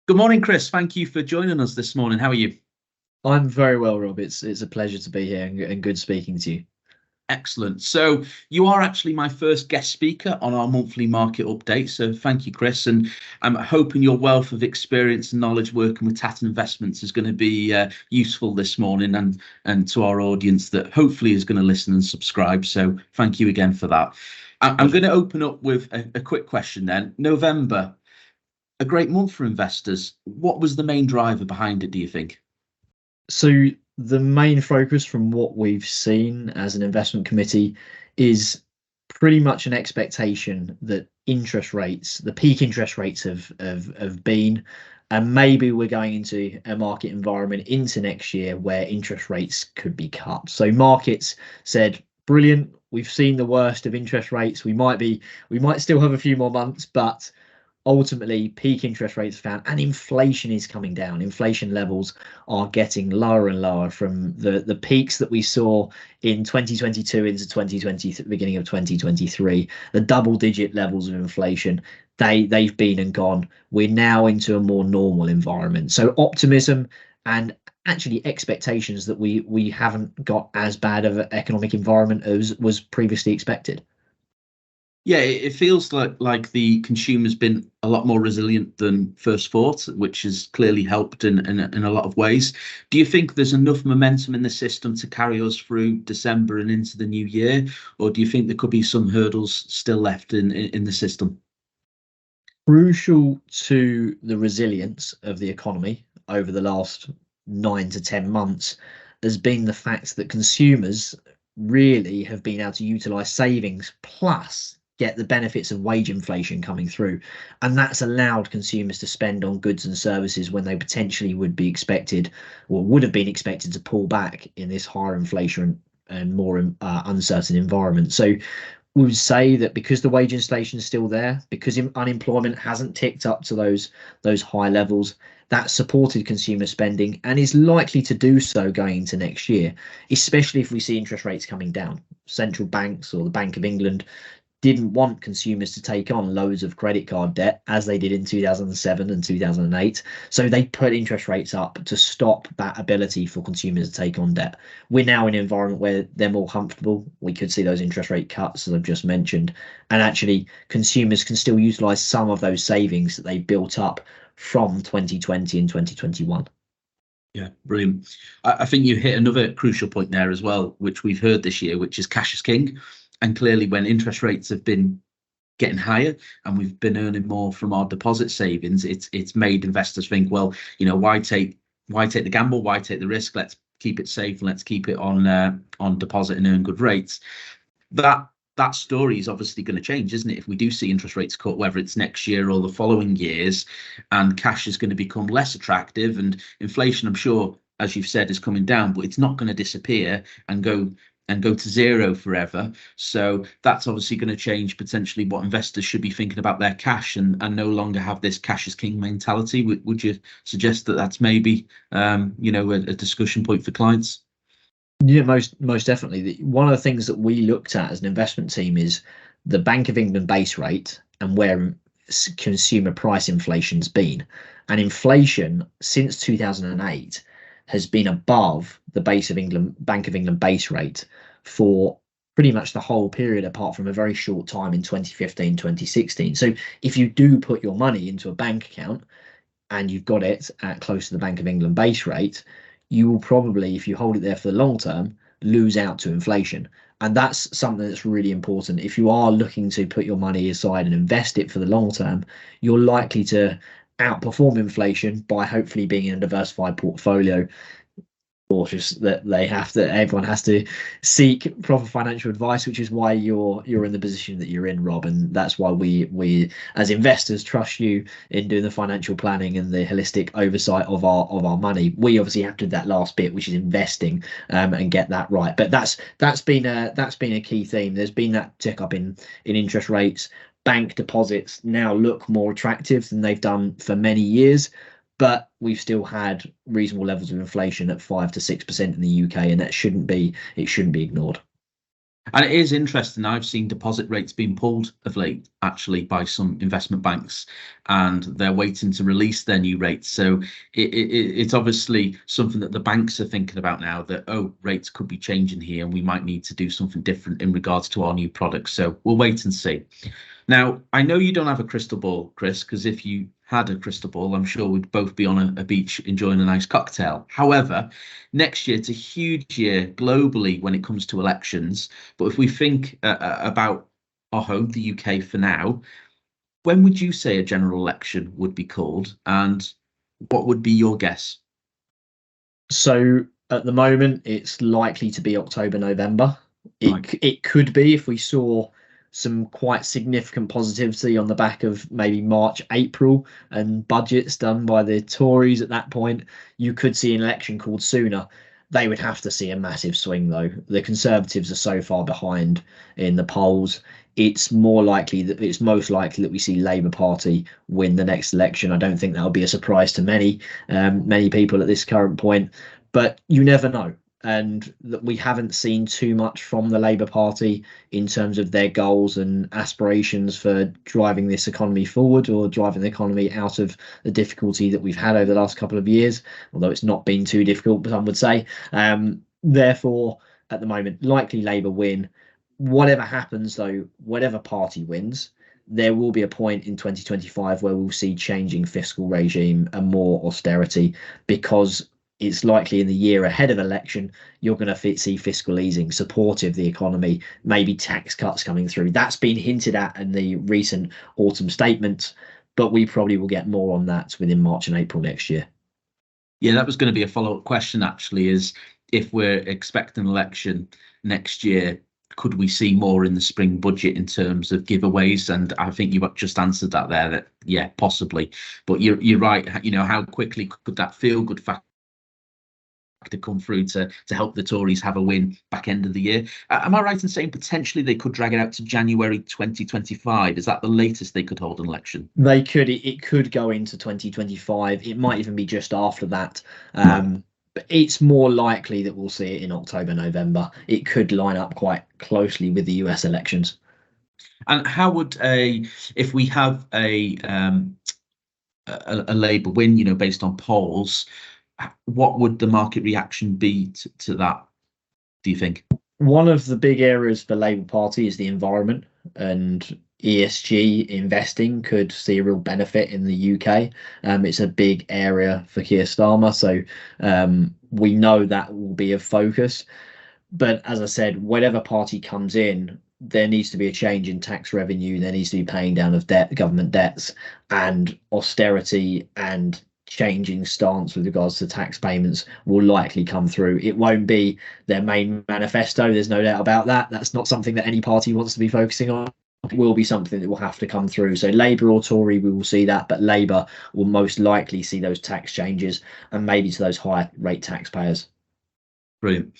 Good morning, Chris. Thank you for joining us this morning. How are you? I'm very well, Rob. It's a pleasure to be here and good speaking to you. Excellent. So, you are actually my first guest speaker on our monthly market update. So, thank you, Chris. And I'm hoping your wealth of experience and knowledge working with Tatton Investments is going to be useful this morning and to our audience that hopefully is going to listen and subscribe. So, thank you again for that. I'm Pleasure. going to open up with a quick question then. November, a great month for investors. What was the main driver behind it, do you think? So the main focus from what we've seen as an investment committee is pretty much an expectation that interest rates, the peak interest rates have been, and maybe we're going into a market environment into next year where interest rates could be cut. So markets said, brilliant, we've seen the worst of interest rates. We might still have a few more months, but ultimately peak interest rates found and inflation is coming down. Inflation levels are getting lower and lower from the peaks that we saw in 2022 into 2020, beginning of 2023. The double digit levels of inflation, they've been and gone. We're now into a more normal environment, so optimism and actually expectations that we haven't got as bad of an economic environment as was previously expected. Yeah, it feels like the consumer's been a lot more resilient than first thought, which has clearly helped in a lot of ways. Do you think there's enough momentum in the system to carry us through December and into the new year, or do you think there could be some hurdles still left in the system? Crucial to the resilience of the economy over the last 9 to 10 months has been the fact that consumers really have been able to utilize savings plus get the benefits of wage inflation coming through. And that's allowed consumers to spend on goods and services when they potentially would be expected or would have been expected to pull back in this higher inflation and more uncertain environment. So we would say that because the wage inflation is still there, because unemployment hasn't ticked up to those high levels, that supported consumer spending and is likely to do so going into next year, especially if we see interest rates coming down. Central banks or the Bank of England didn't want consumers to take on loads of credit card debt as they did in 2007 and 2008. So they put interest rates up to stop that ability for consumers to take on debt. We're now in an environment where they're more comfortable. We could see those interest rate cuts, as I've just mentioned. And actually, consumers can still utilize some of those savings that they built up from 2020 and 2021. Yeah, brilliant. I think you hit another crucial point there as well, which we've heard this year, which is cash is king. And clearly, when interest rates have been getting higher and we've been earning more from our deposit savings, it's made investors think, well, why take the gamble, why take the risk? Let's keep it safe and let's keep it on deposit and earn good rates. That that story is obviously going to change, isn't it? If we do see interest rates cut, whether it's next year or the following years, and cash is going to become less attractive, and inflation, I'm sure, as you've said, is coming down, but it's not going to disappear and go to zero forever. So that's obviously going to change potentially what investors should be thinking about their cash and no longer have this cash is king mentality. Would you suggest that that's maybe a discussion point for clients? Yeah, most definitely. One of the things that we looked at as an investment team is the Bank of England base rate and where consumer price inflation's been. And inflation since 2008 has been above the Bank of England base rate for pretty much the whole period, apart from a very short time in 2015, 2016. So if you do put your money into a bank account and you've got it at close to the Bank of England base rate, you will probably, if you hold it there for the long term, lose out to inflation. And that's something that's really important. If you are looking to put your money aside and invest it for the long term, you're likely to outperform inflation by hopefully being in a diversified portfolio. Cautious that everyone has to seek proper financial advice, which is why you're in the position that you're in, Rob, and that's why we as investors trust you in doing the financial planning and the holistic oversight of our money. We obviously have to do that last bit, which is investing, and get that right. But that's been a key theme. There's been that tick up in interest rates. Bank deposits now look more attractive than they've done for many years, but we've still had reasonable levels of inflation at 5 to 6% in the UK, and it shouldn't be ignored. And it is interesting. I've seen deposit rates being pulled of late, actually, by some investment banks, and they're waiting to release their new rates. So it's obviously something that the banks are thinking about now, that, oh, rates could be changing here and we might need to do something different in regards to our new products. So we'll wait and see. Now, I know you don't have a crystal ball, Chris, because if you had a crystal ball, I'm sure we'd both be on a beach enjoying a nice cocktail. However, next year, it's a huge year globally when it comes to elections. But if we think about our home, the UK, for now, when would you say a general election would be called? And what would be your guess? So at the moment, it's likely to be October, November. It could be if we saw some quite significant positivity on the back of maybe March, April, and budgets done by the Tories at that point. You could see an election called sooner. They would have to see a massive swing, though. The Conservatives are so far behind in the polls. It's most likely that we see Labour Party win the next election. I don't think that will be a surprise to many people at this current point, but you never know. And that we haven't seen too much from the Labour Party in terms of their goals and aspirations for driving this economy forward, or driving the economy out of the difficulty that we've had over the last couple of years, although it's not been too difficult, but some would say. Therefore, at the moment, likely Labour win. Whatever happens, though, whatever party wins, there will be a point in 2025 where we'll see changing fiscal regime and more austerity, because it's likely in the year ahead of election, you're going to see fiscal easing, supportive of the economy, maybe tax cuts coming through. That's been hinted at in the recent autumn statements, but we probably will get more on that within March and April next year. Yeah, that was going to be a follow-up question, actually, is if we're expecting an election next year, could we see more in the spring budget in terms of giveaways? And I think you just answered that there, that, yeah, possibly. But you're right. How quickly could that feel-good factor to come through to help the Tories have a win back end of the year? Am I right in saying potentially they could drag it out to January 2025? Is that the latest they could hold an election? They could. It could go into 2025. It might even be just after that. But it's more likely that we'll see it in October, November. It could line up quite closely with the US elections. And how would if we have a Labour win, based on polls, what would the market reaction be to that, do you think? One of the big areas for Labour Party is the environment, and ESG investing could see a real benefit in the UK. It's a big area for Keir Starmer, so we know that will be a focus. But as I said, whatever party comes in, there needs to be a change in tax revenue. There needs to be paying down of government debts, and austerity and changing stance with regards to tax payments will likely come through. It won't be their main manifesto, there's no doubt about that. That's not something that any party wants to be focusing on. It will be something that will have to come through. So Labour or Tory, we will see that, but Labour will most likely see those tax changes, and maybe to those higher rate taxpayers. Brilliant.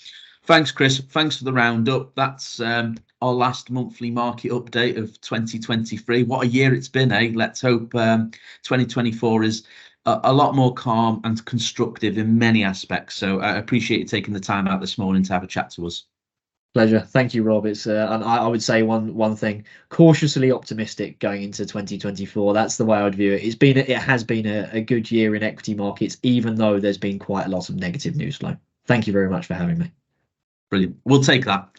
Thanks, Chris. Thanks for the roundup. That's our last monthly market update of 2023. What a year it's been, eh? Let's hope 2024 is a lot more calm and constructive in many aspects. So I appreciate you taking the time out this morning to have a chat to us. Pleasure. Thank you, Rob. It's and I would say one thing: cautiously optimistic going into 2024. That's the way I'd view it. It has been a good year in equity markets, even though there's been quite a lot of negative news flow. Thank you very much for having me. Brilliant. We'll take that.